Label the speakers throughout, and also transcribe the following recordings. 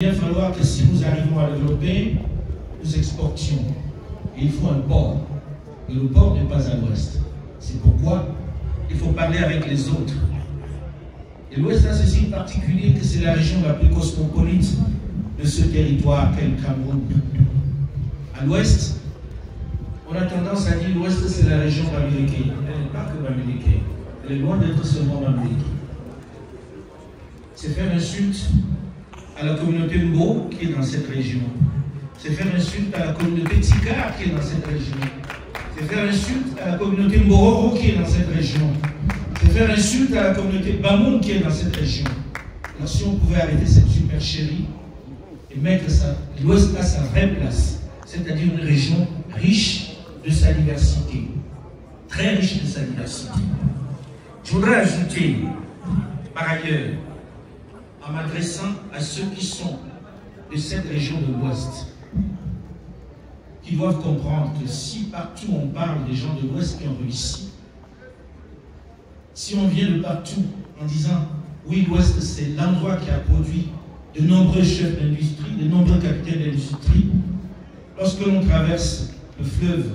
Speaker 1: Il va falloir que si nous arrivons à développer, nous exportions. Et il faut un port. Et le port n'est pas à l'ouest. C'est pourquoi il faut parler avec les autres. Et l'ouest a ceci de particulier que c'est la région la plus cosmopolite de ce territoire qu'est le Cameroun. À l'ouest, on a tendance à dire l'ouest c'est la région bamileke. Elle n'est pas que bamileke. Elle est loin d'être seulement bamileke. C'est faire insulte à la communauté Mbo qui est dans cette région. C'est faire insulte à la communauté Tika qui est dans cette région. C'est faire insulte à la communauté Mbororo qui est dans cette région. C'est faire insulte à la communauté Bamoun qui est dans cette région. Alors si on pouvait arrêter cette supercherie et mettre l'Ouest à sa vraie place, c'est-à-dire une région riche de sa diversité, très riche de sa diversité. Je voudrais ajouter, par ailleurs, en m'adressant à ceux qui sont de cette région de l'Ouest, qui doivent comprendre que si partout on parle des gens de l'Ouest qui ont réussi, si on vient de partout en disant oui, l'Ouest c'est l'endroit qui a produit de nombreux chefs d'industrie, de nombreux capitaines d'industrie, lorsque l'on traverse le fleuve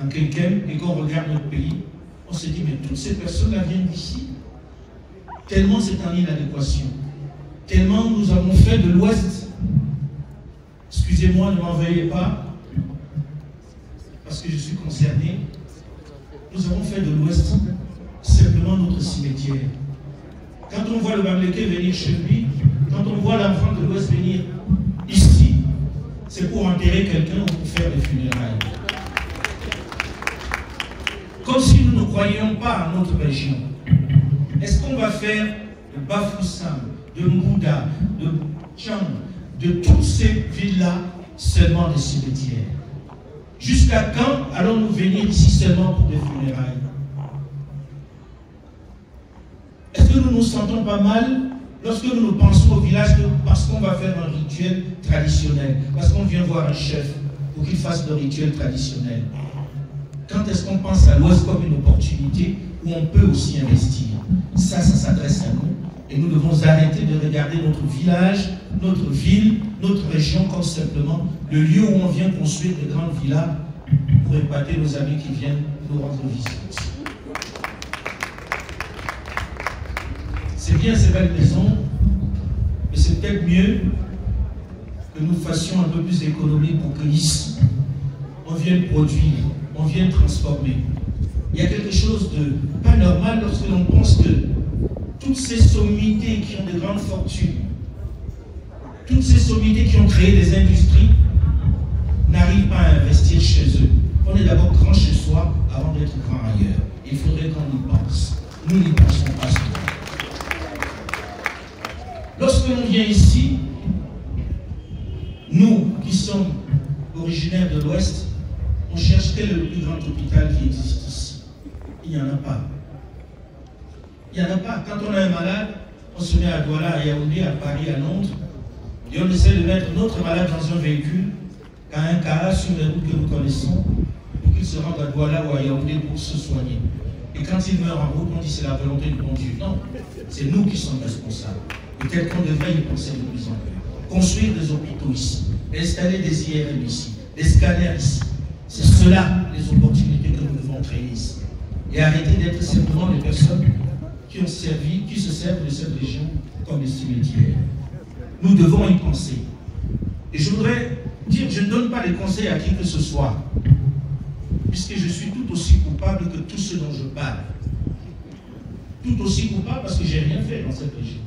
Speaker 1: en Kenken et qu'on regarde notre pays, on se dit mais toutes ces personnes-là viennent d'ici, tellement c'est en inadéquation. Tellement nous avons fait de l'Ouest, excusez-moi, ne m'en veuillez pas, parce que je suis concerné, nous avons fait de l'Ouest simplement notre cimetière. Quand on voit le Bamileke venir chez lui, quand on voit l'enfant de l'Ouest venir ici, c'est pour enterrer quelqu'un ou pour faire des funérailles. Comme si nous ne croyions pas à notre région. Est-ce qu'on va faire de Bafoussam, de Mbouda, de Tchang, de toutes ces villes-là, seulement des cimetières? Jusqu'à quand allons-nous venir ici seulement pour des funérailles? Est-ce que nous nous sentons pas mal lorsque nous pensons au village parce qu'on va faire un rituel traditionnel, parce qu'on vient voir un chef pour qu'il fasse le rituel traditionnel? Quand est-ce qu'on pense à l'Ouest comme une opportunité où on peut aussi investir? Ça s'adresse à nous. Et nous devons arrêter de regarder notre village, notre ville, notre région comme simplement le lieu où on vient construire de grandes villas pour épater nos amis qui viennent nous rendre visite. C'est bien ces belles maisons, mais c'est peut-être mieux que nous fassions un peu plus d'économie pour que ici, on vienne produire, on vienne transformer. Il y a quelque chose de pas normal lorsque l'on pense que toutes ces sommités qui ont de grandes fortunes, toutes ces sommités qui ont créé des industries, n'arrivent pas à investir chez eux. On est d'abord grand chez soi avant d'être grand ailleurs. Il faudrait qu'on y pense. Nous n'y pensons pas souvent. Lorsque l'on vient ici, nous qui sommes originaires de l'Ouest, on cherche quel est le plus grand hôpital qui existe ici. Il n'y en a pas. Il n'y en a pas. Quand on a un malade, on se met à Douala, à Yaoundé, à Paris, à Londres, et on essaie de mettre notre malade dans un véhicule, qu'à un cas sur les routes que nous connaissons, pour qu'il se rende à Douala ou à Yaoundé pour se soigner. Et quand il meurt en route, on dit c'est la volonté du bon Dieu. Non, c'est nous qui sommes responsables. Peut-être qu'on devrait y penser de plus en plus. Construire des hôpitaux ici, installer des IRM ici, des scanners ici. C'est cela les opportunités que nous devons créer ici. Et arrêter d'être simplement des personnes qui se servent de cette région comme des cimetières. Nous devons y penser. Et je voudrais dire, je ne donne pas des conseils à qui que ce soit, puisque je suis tout aussi coupable que tous ceux dont je parle. Tout aussi coupable parce que je n'ai rien fait dans cette région.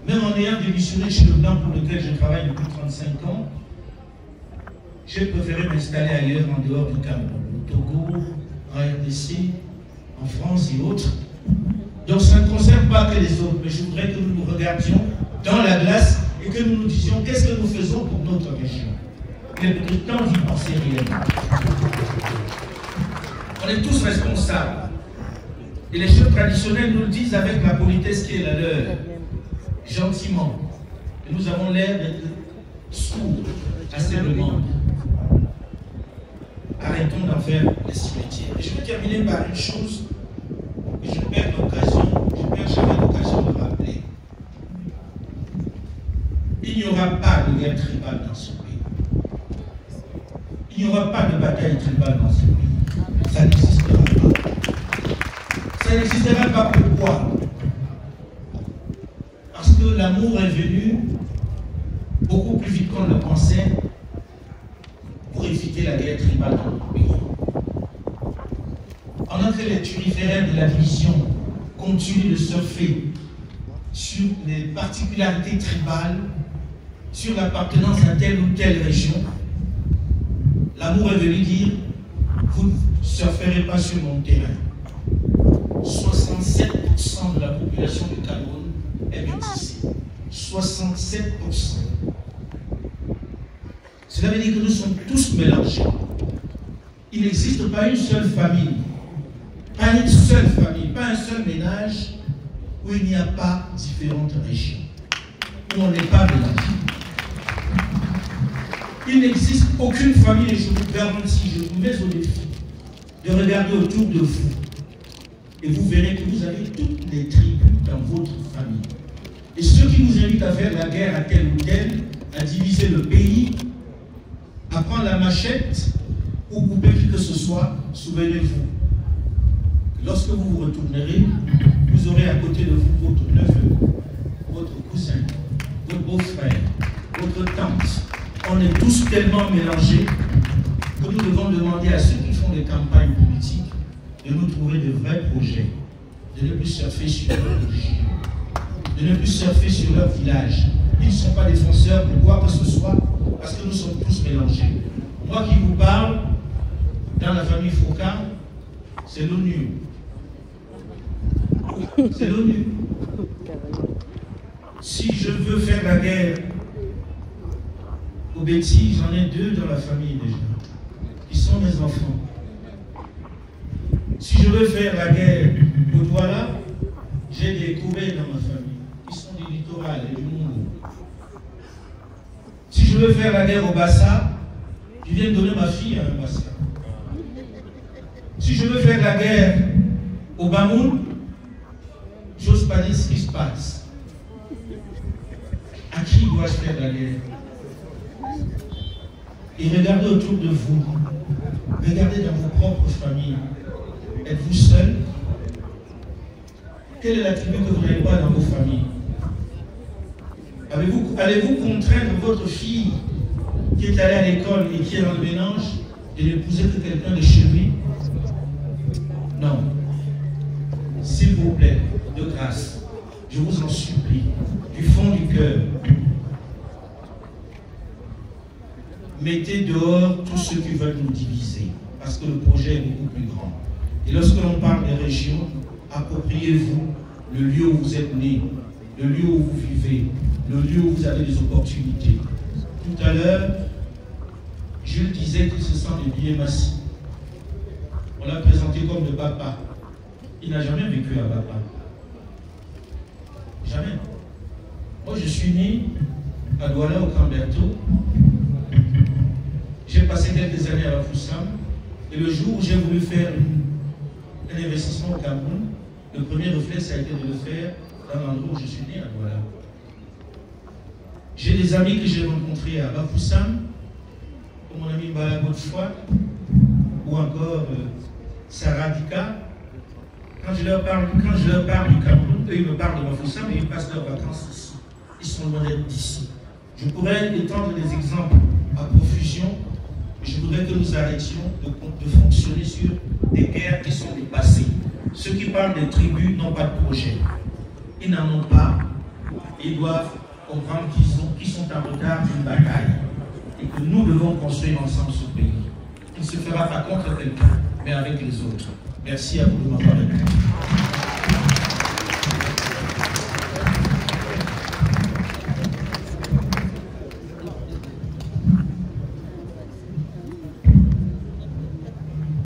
Speaker 1: Même en ayant démissionné chez le Blanc pour lequel je travaille depuis 35 ans, j'ai préféré m'installer ailleurs en dehors du Cameroun, au Togo, en RDC, en France et autres. Donc ça ne concerne pas que les autres, mais je voudrais que nous nous regardions dans la glace et que nous nous disions qu'est-ce que nous faisons pour notre région. Il est peut-être temps d'y penser réellement. On est tous responsables. Et les chefs traditionnels nous le disent avec la politesse qui est la leur, gentiment. Et nous avons l'air d'être sourds à ces demandes. Arrêtons d'en faire des cimetières. Et je vais terminer par une chose que je perds jamais l'occasion de rappeler. il n'y aura pas de guerre tribale dans ce pays. Il n'y aura pas de bataille tribale dans ce pays. Ça n'existera pas. Ça n'existera pas. Pourquoi? Parce que l'amour est venu beaucoup plus vite qu'on le pensait pour éviter la guerre tribale dans notre pays. Pendant que les turiféraires de la division continuent de surfer sur les particularités tribales, sur l'appartenance à telle ou telle région, l'amour est venu dire, vous ne surferez pas sur mon terrain. 67% de la population du Cameroun est métissée. 67%. Cela veut dire que nous sommes tous mélangés. Il n'existe pas une seule famille, pas une seule famille, pas un seul ménage où il n'y a pas différentes régions, où on n'est pas mélangé. Il n'existe aucune famille, et je vous garantis, je vous mets au défi de regarder autour de vous et vous verrez que vous avez toutes les tribus dans votre famille. Et ceux qui vous invitent à faire la guerre à tel ou tel, à diviser le pays, à prendre la machette ou couper qui que ce soit, souvenez-vous, lorsque vous vous retournerez, vous aurez à côté de vous votre neveu, votre cousin, votre beau-frère, votre tante. On est tous tellement mélangés que nous devons demander à ceux qui font des campagnes politiques de nous trouver de vrais projets, de ne plus surfer sur leur religion, de ne plus surfer sur leur village. Ils ne sont pas défenseurs de quoi que ce soit, parce que nous sommes tous mélangés. Moi qui vous parle, dans la famille Foucault, c'est l'ONU. C'est l'ONU. Si je veux faire la guerre aux bêtises, j'en ai 2 dans la famille déjà, qui sont mes enfants. Si je veux faire la guerre au Douala, j'ai des Koubés dans ma famille, qui sont du littoral et du Mungo. Si je veux faire la guerre au Bassa, je viens de donner ma fille à un Bassa. Si je veux faire la guerre au Bamoun, j'ose pas dire ce qui se passe. À qui dois-je faire la guerre? Et regardez autour de vous. Regardez dans vos propres familles. Êtes-vous seul? Quelle est la tribu que vous n'avez pas dans vos familles? Allez-vous contraindre votre fille qui est allée à l'école et qui est dans le mélange et n'épouser que quelqu'un de chez lui? Non. S'il vous plaît, de grâce, je vous en supplie, du fond du cœur, mettez dehors tous ceux qui veulent nous diviser, parce que le projet est beaucoup plus grand. Et lorsque l'on parle des régions, appropriez-vous le lieu où vous êtes né, le lieu où vous vivez, le lieu où vous avez des opportunités. Tout à l'heure, Jules disait que ce sont des billets massifs. On l'a présenté comme le papa. Il n'a jamais vécu à Bapa. Jamais. Moi, je suis né à Douala, au Camberto. J'ai passé quelques années à Bafoussam. Et le jour où j'ai voulu faire un investissement au Cameroun, le premier réflexe a été de le faire dans l'endroit où je suis né, à Douala. J'ai des amis que j'ai rencontrés à Bafoussam, comme mon ami Mbala Godefroy, ou encore Saradika. Quand je leur parle du Cameroun, eux ils me parlent de Bafoussam et ils passent leurs vacances ici. Ils sont loin d'être d'ici. Je pourrais étendre des exemples à profusion, mais je voudrais que nous arrêtions de fonctionner sur des guerres qui sont dépassées. Ceux qui parlent des tribus n'ont pas de projet. Ils n'en ont pas. Ils doivent comprendre qu'ils sont en retard d'une bataille et que nous devons construire ensemble ce pays. Il ne se fera pas contre quelqu'un, mais avec les autres. Merci à vous de m'avoir écouté.